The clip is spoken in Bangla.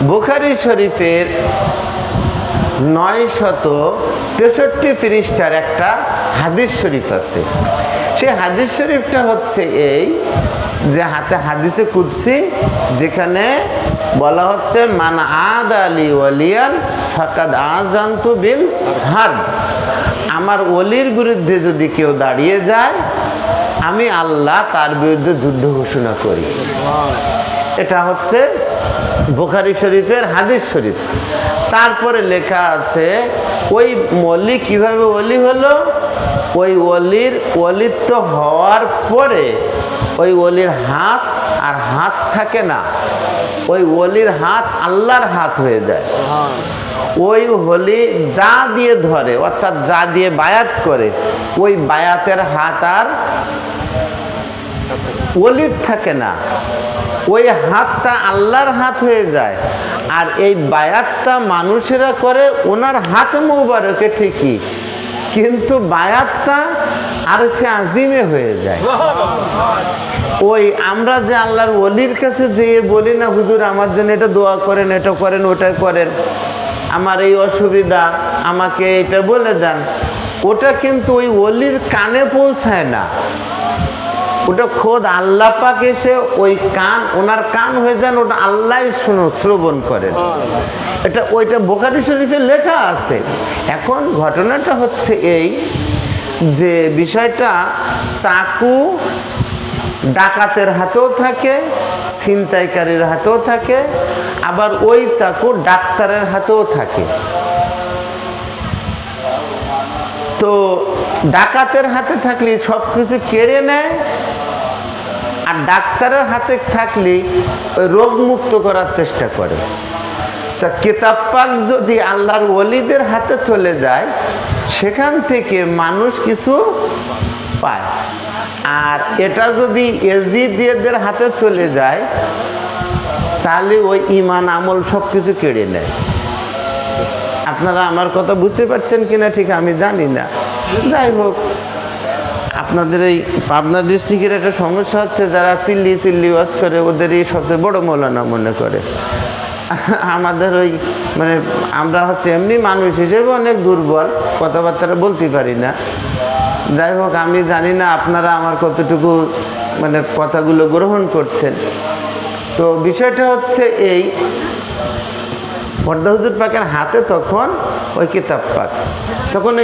বুখারী শরীফের 963 পৃষ্ঠার একটা হাদিস শরীফ আছে। সেই হাদিস শরীফটা হচ্ছে এই যে হাদিসে কুদসি, যেখানে বলা হচ্ছে মান আদ আলী ওয়ালিয়ান ফাকাদ আযানতু বিল হারব। আমার ওলির বিরুদ্ধে যদি কেউ দাঁড়িয়ে যায়, আমি আল্লাহ তার বিরুদ্ধে যুদ্ধ ঘোষণা করি। এটা হচ্ছে বুখারী শরীফের হাদিস শরীফ। তারপরে লেখা আছে ওই ওলি কিভাবে ওলি হলো, ওই ওলিত্ব হওয়ার পরে ওই ওলির হাত আর হাত থাকে না, ওই ওলির হাত আল্লাহর হাত হয়ে যায়। ওই ওলি যা দিয়ে ধরে, অর্থাৎ যা দিয়ে বায়াত করে, ওই বায়াতের হাত আর ওলির থাকে না, ওই হাতটা আল্লাহর হাত হয়ে যায়। আর এই বায়াতটা মানুষেরা করে ওনার হাত মোবারকে ঠিকই, কিন্তু বায়াতটা আর সে আজিমে হয়ে যায়। ওই আমরা যে আল্লাহর ওলির কাছে যেয়ে বলি না, হুজুর আমার জন্য এটা দোয়া করেন, এটা করেন, ওটা করেন, আমার এই অসুবিধা, আমাকে এটা বলে দেন, ওটা কিন্তু ওই ওলির কানে পৌঁছায় না। ওটা খোদ আল্লাহ পাক এসে ওই কান, ওনার কান হয়ে যান, ওটা আল্লাহ শ্রবণ করেন। ওইটা বুখারী শরীফে লেখা আছে। এখন ঘটনাটা হচ্ছে এই যে বিষয়টা চাকু ডাকাতের হাতেও থাকে, ছিনতাইকারীর হাতেও থাকে, আবার ওই চাকু ডাক্তারের হাতেও থাকে। তো ডাকাতের হাতে থাকলে সব কিছু কেড়ে নেয়, আর ডাক্তারের হাতে থাকলে ওই রোগ মুক্ত করার চেষ্টা করে। তা কিতাব পাক যদি আল্লাহর ওলিদের হাতে চলে যায়, সেখান থেকে মানুষ কিছু পায়। আর এটা যদি এজিদিদের হাতে চলে যায়, তাহলে ওই ঈমান আমল সব কিছু কেড়ে নেয়। আপনারা আমার কথা বুঝতে পারছেন কিনা ঠিক আমি জানি না। যাই হোক, আপনাদের এই পাবনা ডিস্ট্রিক্টের একটা সমস্যা হচ্ছে, যারা চিল্লি ওয়াজ করে ওদেরই সবচেয়ে বড় মৌলানা মনে করে। আমাদের ওই মানে আমরা হচ্ছে এমনি মানুষ হিসেবে অনেক দুর্বল, কথাবার্তা বলতে পারি না। যাই হোক, আমি জানি না আপনারা আমার কতটুকু মানে কথাগুলো গ্রহণ করছেন। তো বিষয়টা হচ্ছে এই, পর্দা হুজুর পাকের হাতে তখন ওই কিতাব পাক, তখন